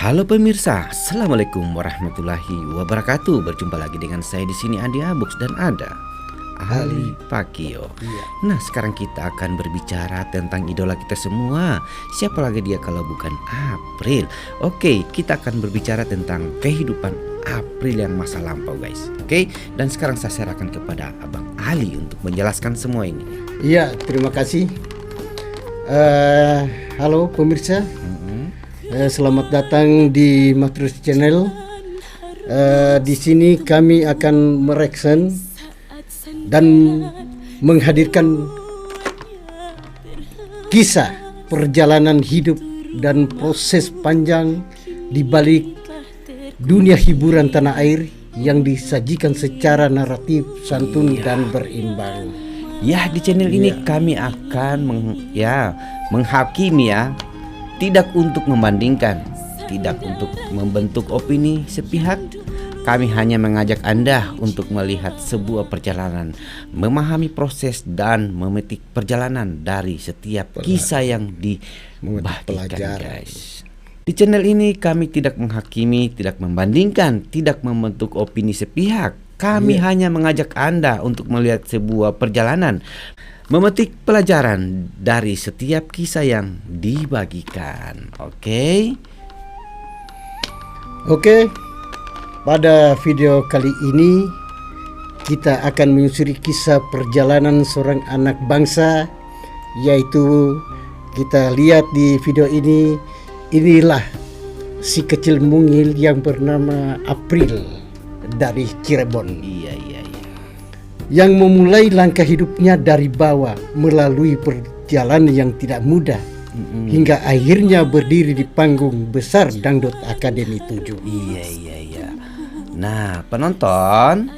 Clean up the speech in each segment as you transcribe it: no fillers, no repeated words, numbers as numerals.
Halo pemirsa, assalamualaikum warahmatullahi wabarakatuh. Berjumpa lagi dengan saya di sini Andi Abux dan ada Ali Pakio. Nah, sekarang kita akan berbicara tentang idola kita semua. Siapa lagi dia kalau bukan April? Oke, kita akan berbicara tentang kehidupan April yang masa lampau, guys. Oke, dan sekarang saya serahkan kepada Abang Ali untuk menjelaskan semua ini. Iya, terima kasih. Halo pemirsa. Selamat datang di Matrus Channel. Di sini kami akan mereaction dan menghadirkan kisah perjalanan hidup dan proses panjang di balik dunia hiburan tanah air yang disajikan secara naratif, santun dan berimbang. Ya, di channel ini kami akan menghakimi ya. Tidak untuk membandingkan, tidak untuk membentuk opini sepihak. Kami hanya mengajak Anda untuk melihat sebuah perjalanan, memahami proses dan memetik perjalanan dari setiap kisah yang dibagikan, guys. Di channel ini kami tidak menghakimi, tidak membandingkan, tidak membentuk opini sepihak. Kami hanya mengajak Anda untuk melihat sebuah perjalanan, memetik pelajaran dari setiap kisah yang dibagikan. Oke, pada video kali ini kita akan menyusuri kisah perjalanan seorang anak bangsa, yaitu kita lihat di video ini. Inilah si kecil mungil yang bernama April dari Cirebon. Iya. Yang memulai langkah hidupnya dari bawah melalui perjalanan yang tidak mudah hingga akhirnya berdiri di panggung besar Dangdut Akademi 7. Iya. Nah, penonton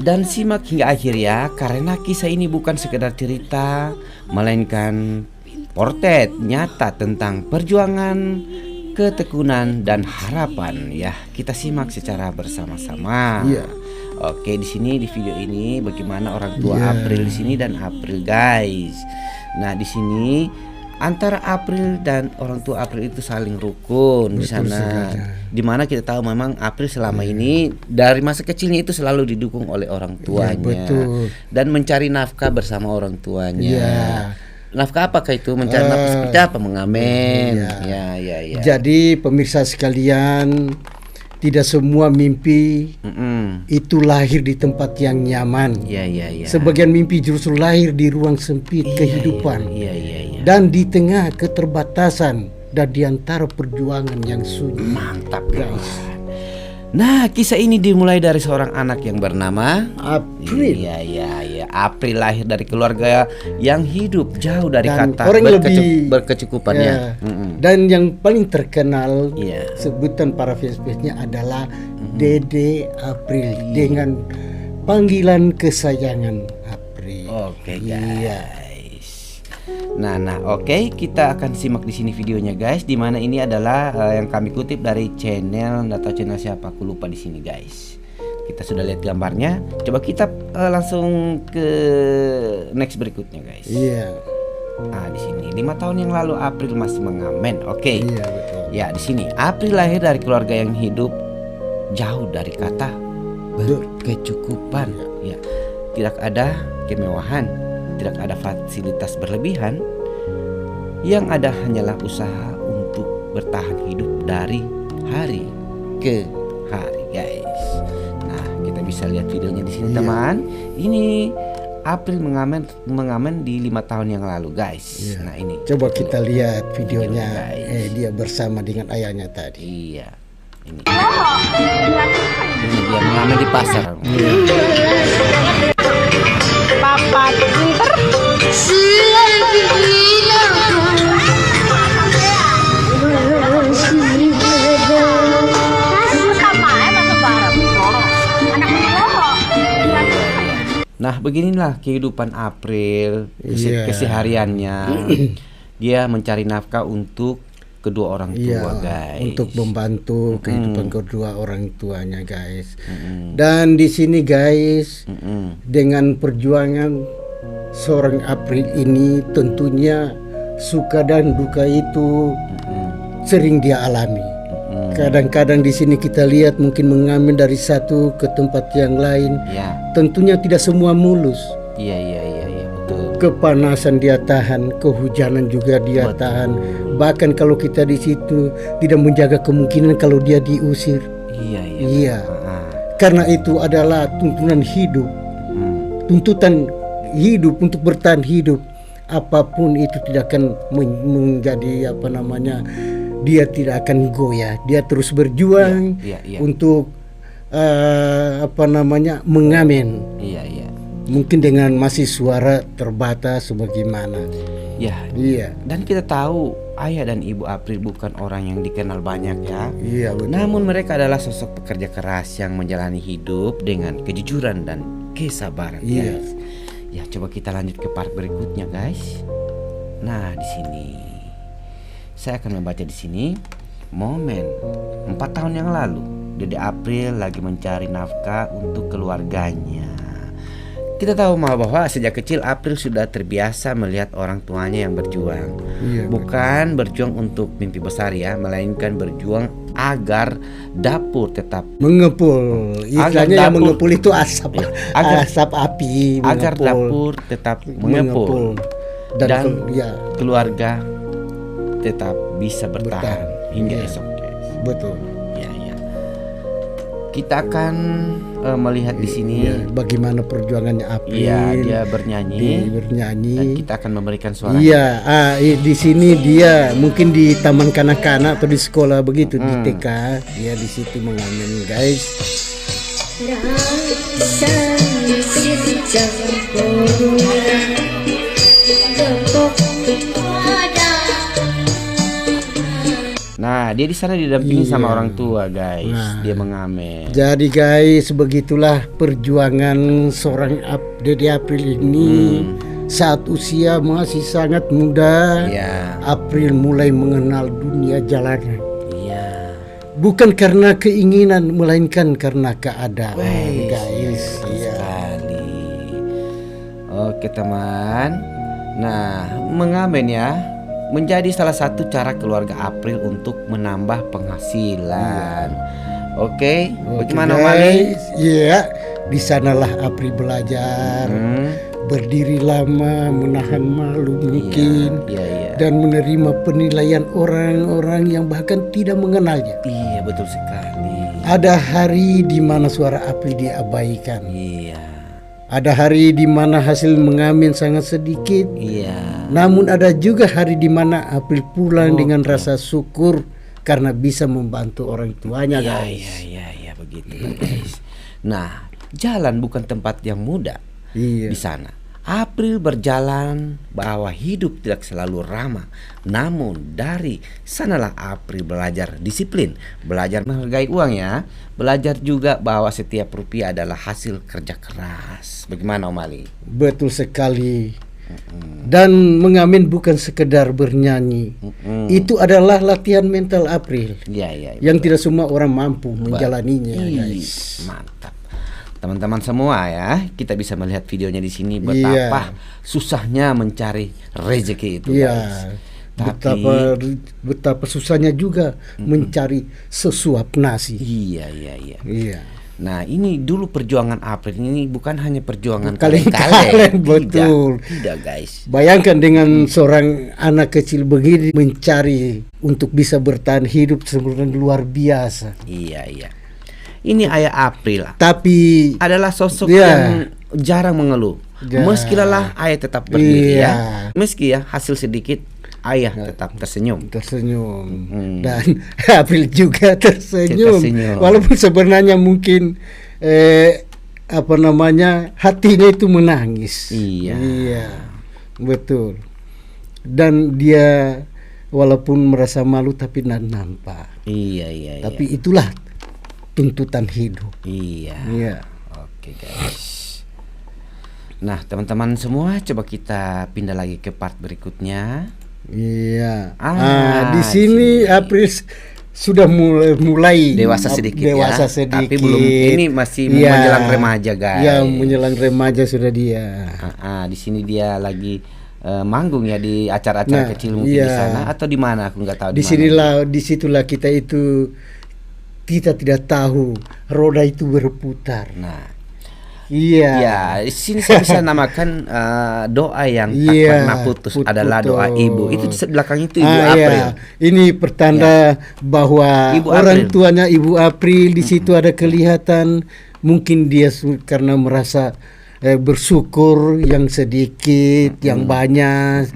dan simak hingga akhir ya, karena kisah ini bukan sekedar cerita, melainkan portret nyata tentang perjuangan, ketekunan dan harapan ya. Kita simak secara bersama-sama. Iya. Oke, di sini di video ini bagaimana orang tua April di sini dan April, guys. Nah, di sini antara April dan orang tua April itu saling rukun di sana. Dimana kita tahu memang April selama ini dari masa kecilnya itu selalu didukung oleh orang tuanya dan mencari nafkah bersama orang tuanya. Nafkah apakah itu? Mencari nafkah seperti apa? Mengamen. Ya. Jadi pemirsa sekalian, tidak semua mimpi itu lahir di tempat yang nyaman. Sebagian mimpi justru lahir di ruang sempit kehidupan. Dan di tengah keterbatasan dan di antara perjuangan yang sunyi. Mantap, guys. Nah, kisah ini dimulai dari seorang anak yang bernama April. Iya. April lahir dari keluarga yang hidup jauh dari Dan kata orang berkecukupannya. Dan yang paling terkenal sebutan para fans-fansnya adalah Dede April dengan panggilan kesayangan April. Oke, guys. Nah, oke, kita akan simak di sini videonya, guys. Dimana ini adalah yang kami kutip dari channel, nggak tahu channel siapa, aku lupa di sini, guys. Kita sudah lihat gambarnya. Coba kita langsung ke next berikutnya, guys. Nah, di sini 5 tahun yang lalu April masih mengamen. Oke. Iya, betul. Ya, di sini April lahir dari keluarga yang hidup jauh dari kata berkecukupan. Ya, tidak ada kemewahan, tidak ada fasilitas berlebihan. Yang ada hanyalah usaha untuk bertahan hidup dari hari ke hari, guys. Nah, kita bisa lihat videonya di sini, teman. Ini April mengamen di 5 tahun yang lalu, guys. Nah, ini coba kita lihat videonya. Dia bersama dengan ayahnya tadi. Iya. Ini dia mengamen di pasar. Papa pinter. Nah, beginilah kehidupan April, kesehariannya. Dia mencari nafkah untuk kedua orang tua, guys. Untuk membantu kehidupan kedua orang tuanya, guys. Dan di sini, guys, dengan perjuangan seorang April ini, tentunya suka dan duka itu sering dia alami. Kadang-kadang di sini kita lihat mungkin mengambil dari satu ke tempat yang lain. Ya. Tentunya tidak semua mulus. Iya, betul. Kepanasan dia tahan, kehujanan juga dia tahan. Bahkan kalau kita di situ tidak menjaga kemungkinan kalau dia diusir. Iya. Karena itu adalah tuntunan hidup. Tuntutan hidup untuk bertahan hidup. Apapun itu tidak akan menjadi dia tidak akan goyah. Dia terus berjuang untuk mengamen. Iya. Mungkin dengan masih suara terbatas sebagaimana. Iya. Dan kita tahu ayah dan ibu April bukan orang yang dikenal banyak ya. Iya, betul. Namun mereka adalah sosok pekerja keras yang menjalani hidup dengan kejujuran dan kesabaran. Iya. Guys. Ya, coba kita lanjut ke part berikutnya, guys. Nah, di sini saya akan membaca di sini momen 4 tahun yang lalu. Dede April lagi mencari nafkah untuk keluarganya. Kita tahu bahwa sejak kecil April sudah terbiasa melihat orang tuanya yang berjuang. Bukan berjuang untuk mimpi besar ya, melainkan berjuang agar dapur tetap mengepul. Istilahnya yang mengepul itu asap, asap api. Agar dapur tetap mengepul dan keluarga tetap bisa bertahan hingga esok. Betul. Ya. Kita akan melihat di sini bagaimana perjuangannya April. Iya, dia bernyanyi. Dan kita akan memberikan suara. Iya, di sini dia mungkin di taman kanak-kanak atau di sekolah begitu di TK. Ya di situ mengamen, guys. Nah, dia di sana didampingi sama orang tua, guys. Dia mengamen. Jadi guys, begitulah perjuangan seorang Dede April ini. Saat usia masih sangat muda, April mulai mengenal dunia jalanan. Bukan karena keinginan, melainkan karena keadaan, guys. Sekali. Oke, teman. Nah, mengamen ya menjadi salah satu cara keluarga April untuk menambah penghasilan. Oke, bagaimana Mali? Iya, di sanalah April belajar, berdiri lama, menahan malu mungkin, dan menerima penilaian orang-orang yang bahkan tidak mengenalnya. Iya, betul sekali. Ada hari di mana suara April diabaikan. Iya. Ada hari di mana hasil mengamen sangat sedikit. Iya. Namun ada juga hari di mana April pulang dengan rasa syukur karena bisa membantu orang tuanya, guys. Iya, begitu, guys. Nah, jalan bukan tempat yang mudah. Di sana April berjalan bahwa hidup tidak selalu ramah. Namun dari sanalah April belajar disiplin, belajar menghargai uang ya. Belajar juga bahwa setiap rupiah adalah hasil kerja keras. Bagaimana Om Ali? Betul sekali. Dan mengamen bukan sekedar bernyanyi. Itu adalah latihan mental April. Yang tidak semua orang mampu menjalaninya, guys. Mantap. Teman-teman semua ya, kita bisa melihat videonya di sini betapa susahnya mencari rezeki itu, guys. Betapa susahnya juga mencari sesuap nasi. Iya. Nah, ini dulu perjuangan April ini bukan hanya perjuangan kaleng-kaleng, betul. Tidak, guys. Bayangkan dengan seorang anak kecil begini mencari untuk bisa bertahan hidup sebenarnya luar biasa. Iya. Ini ayah April, tapi adalah sosok yang jarang mengeluh. Meski lelah, ayah tetap berdiri ya. Meski hasil sedikit, ayah tetap tersenyum. Dan April juga tersenyum. Walaupun sebenarnya mungkin hatinya itu menangis. Iya, betul. Dan dia walaupun merasa malu tapi nampak. Iya. Tapi itulah tuntutan hidup. Iya. Oke, guys. Nah, teman-teman semua, coba kita pindah lagi ke part berikutnya. Iya. Di sini April sudah mulai dewasa sedikit sedikit. Tapi belum, ini masih menjelang remaja, guys. Ya, menjelang remaja sudah dia. Di sini dia lagi manggung ya di acara-acara kecil mungkin di sana atau di mana aku nggak tahu. Disitulah kita tidak tahu roda itu berputar. Nah, iya. Ya, sini saya bisa namakan doa yang tak pernah putus adalah doa ibu. Itu di belakang itu Ibu April. Iya. Ini pertanda bahwa Ibu orang April. tuanya Ibu April di situ ada kelihatan. Mungkin dia karena merasa bersyukur yang sedikit, yang banyak,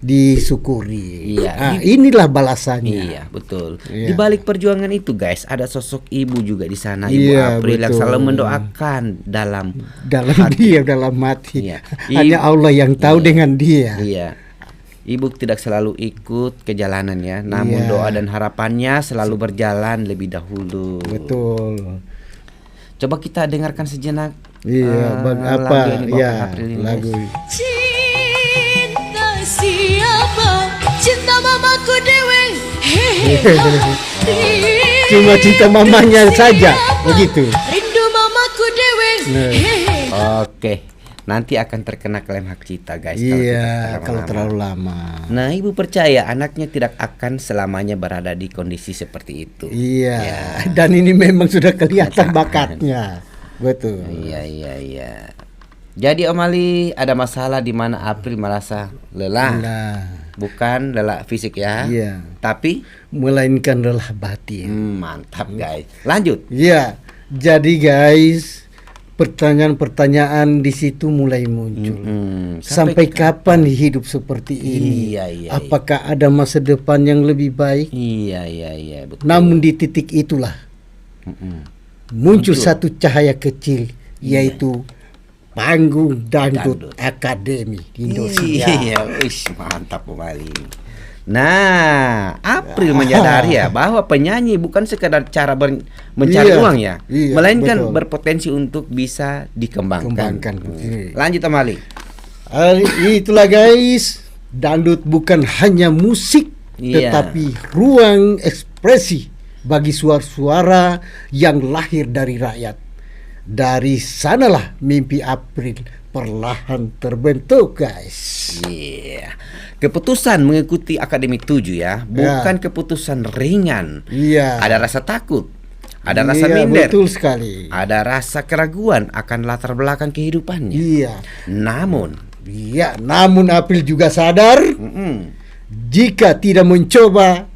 disyukuri. Iya. Inilah balasannya. Iya, betul. Iya. Di balik perjuangan itu, guys, ada sosok ibu juga di sana, Ibu Iya, April yang betul. selalu mendoakan dalam dalam hati. Iya. Hanya Allah yang tahu dengan dia. Iya. Ibu tidak selalu ikut ke jalanan ya, namun Iya. doa dan harapannya selalu berjalan lebih dahulu. Betul. Coba kita dengarkan sejenak. Iya, lagu yang dibawakan ya April ini, lagu. guys. Cinta siapa? Cinta mamaku dewe. Cuma cinta mamanya saja, begitu. Rindu mamaku dewe. Oke, nanti akan terkena klaim hak cipta, guys. Iya, kalau kalau terlalu lama. Nah, ibu percaya anaknya tidak akan selamanya berada di kondisi seperti itu. Iya, Ya. dan ini memang sudah kelihatan bakatnya. Betul. Iya. Jadi Om Ali, ada masalah di mana April merasa lelah. Nah, Bukan lelah fisik ya. iya. Tapi Melainkan lelah batin. mantap, guys. Lanjut. Iya. Jadi guys, pertanyaan-pertanyaan di situ mulai muncul. Sampai kapan hidup seperti ini? Iya. Apakah ada masa depan yang lebih baik? Iya, betul. Namun di titik itulah muncul satu cahaya kecil, yaitu panggung dangdut akademi di Indonesia. Iya, mantap Om Ali. Nah, April menyadari ya bahwa penyanyi bukan sekadar cara mencari Iya, uang ya, iya, melainkan betul. berpotensi untuk bisa dikembangkan. Iya. Lanjut Om Ali. Itulah guys, dangdut bukan hanya musik, Iya. tetapi ruang ekspresi bagi suara-suara yang lahir dari rakyat. Dari sanalah mimpi April perlahan terbentuk, guys. Iya. Keputusan mengikuti Akademi 7 ya, bukan keputusan ringan. Iya. Ada rasa takut, ada rasa Iya, minder, betul sekali. ada rasa keraguan akan latar belakang kehidupannya. Iya. Namun, Namun April juga sadar jika tidak mencoba,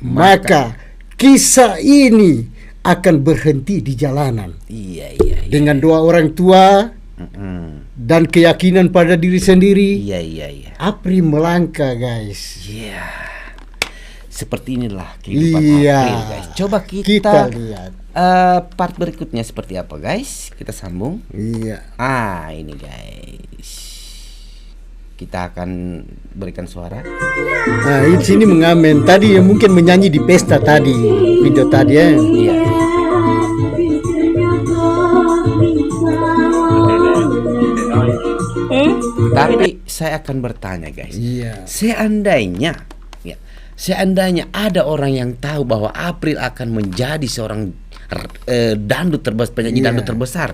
maka kisah ini akan berhenti di jalanan. iya. Dengan doa orang tua dan keyakinan pada diri sendiri, Iya. April melangkah, guys. Iya. Seperti inilah kehidupan Iya. April, guys. Coba Kita lihat. part berikutnya seperti apa, guys? Kita sambung. Iya. Ini guys. Kita akan berikan suara. Nah, di sini mengamen. Tadi yang mungkin menyanyi di pesta tadi, video tadi ya. Iya. Tapi saya akan bertanya, guys. Iya. Seandainya ada orang yang tahu bahwa April akan menjadi seorang dangdut terbesar, penyanyi Iya. dangdut terbesar,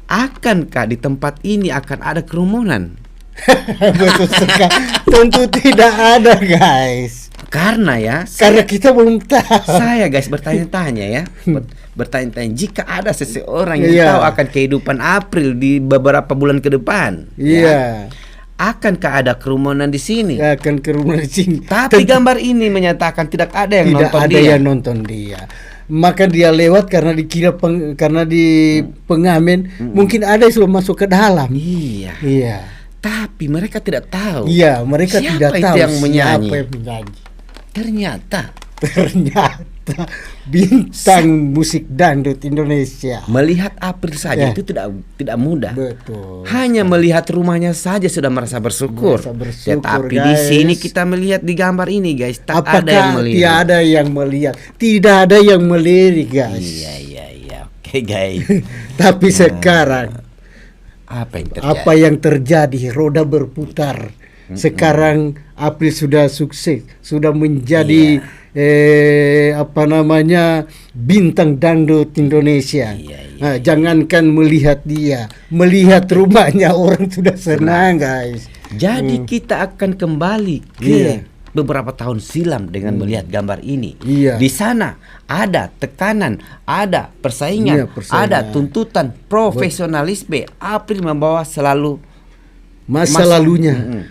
akankah di tempat ini akan ada kerumunan? Betul sekali. Tentu tidak ada, guys. Karena Kita belum tahu. saya guys bertanya-tanya ya, bertanya-tanya jika ada seseorang yang Iya. tahu akan kehidupan April di beberapa bulan ke depan, Iya. akankah ada kerumunan di sini? Akan ke rumah di sini. Tapi gambar ini menyatakan tidak ada yang Tidak nonton ada dia. yang nonton dia. Maka dia lewat karena dikira karena di pengamen mungkin ada yang sudah masuk ke dalam. Iya. Iya. Tapi mereka tidak tahu. Iya, mereka Siapa tidak itu tahu yang menyanyi? siapa yang menyanyi. Ternyata Ternyata bintang musik dangdut Indonesia. melihat April saja Ya. itu tidak mudah. Betul. Hanya melihat rumahnya saja sudah merasa bersyukur. Merasa bersyukur, Tetapi di guys. sini kita melihat di gambar ini, guys, tak Apakah ada yang melihat. tiada yang melihat? Tidak ada yang melirik, guys. Iya. Oke, guys. Tapi sekarang Apa yang terjadi? apa yang terjadi? Roda berputar. Sekarang April sudah sukses, sudah menjadi bintang dangdut Indonesia. Iya. Nah, jangankan melihat dia, melihat rumahnya orang sudah senang, guys. Jadi kita akan kembali ke beberapa tahun silam dengan melihat gambar ini. Di sana ada tekanan, ada persaingan, ada tuntutan profesionalisme. April membawa selalu masa lalunya.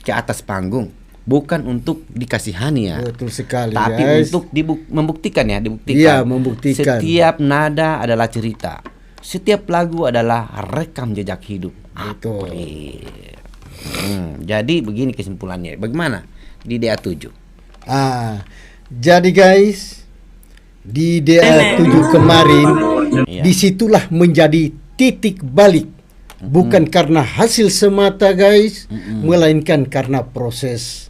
Ke atas panggung. Bukan untuk dikasihani ya. Betul sekali, tapi guys. untuk membuktikan ya, Iya, membuktikan. Setiap nada adalah cerita. Setiap lagu adalah rekam jejak hidup. Betul. Jadi begini kesimpulannya. Bagaimana di DA7? Jadi guys, di DA7 kemarin disitulah menjadi titik balik. Bukan karena hasil semata guys, melainkan karena proses.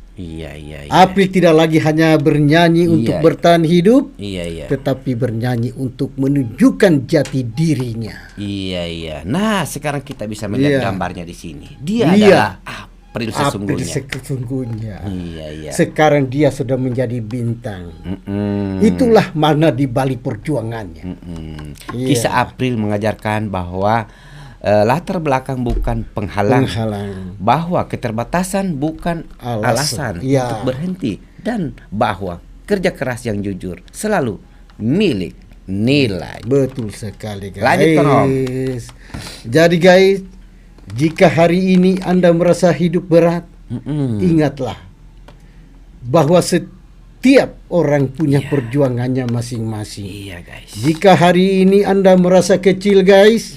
April tidak lagi hanya bernyanyi untuk bertahan hidup, tetapi bernyanyi untuk menunjukkan jati dirinya. Nah, sekarang kita bisa melihat gambarnya di sini. Dia adalah April sesungguhnya. Sekarang dia sudah menjadi bintang. Itulah mana di balik perjuangannya. Kisah April mengajarkan bahwa latar belakang bukan penghalang. Bahwa keterbatasan bukan alasan untuk berhenti, dan bahwa kerja keras yang jujur selalu milik nilai. Betul sekali guys. Lanjut Tom. Jadi guys, jika hari ini Anda merasa hidup berat, ingatlah bahwa setiap orang punya perjuangannya masing-masing. Guys. Jika hari ini Anda merasa kecil guys,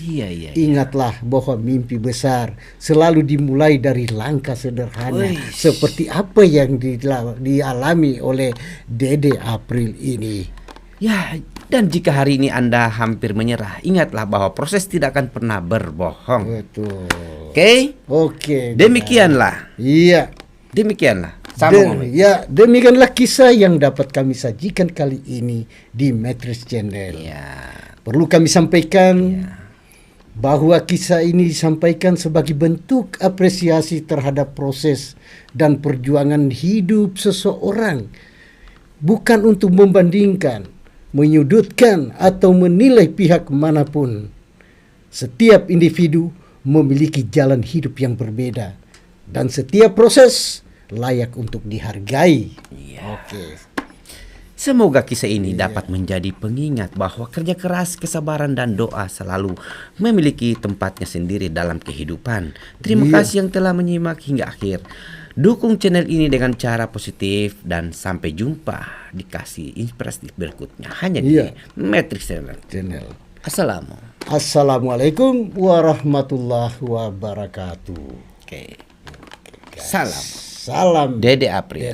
ingatlah bahwa mimpi besar selalu dimulai dari langkah sederhana. Seperti apa yang dialami oleh Dede April ini. Dan jika hari ini Anda hampir menyerah, ingatlah bahwa proses tidak akan pernah berbohong. Betul. Oke. Demikianlah. Demikianlah. Demikianlah kisah yang dapat kami sajikan kali ini di Matrix Channel. Perlu kami sampaikan bahwa kisah ini disampaikan sebagai bentuk apresiasi terhadap proses dan perjuangan hidup seseorang, bukan untuk membandingkan, menyudutkan atau menilai pihak manapun. Setiap individu memiliki jalan hidup yang berbeda, dan setiap proses layak untuk dihargai. Semoga kisah ini dapat menjadi pengingat bahwa kerja keras, kesabaran, dan doa selalu memiliki tempatnya sendiri dalam kehidupan. Terima kasih yang telah menyimak hingga akhir. Dukung channel ini dengan cara positif, dan sampai jumpa di kasih inspiratif berikutnya hanya di Matrix Channel. Assalamualaikum warahmatullahi wabarakatuh. Salam Dede April.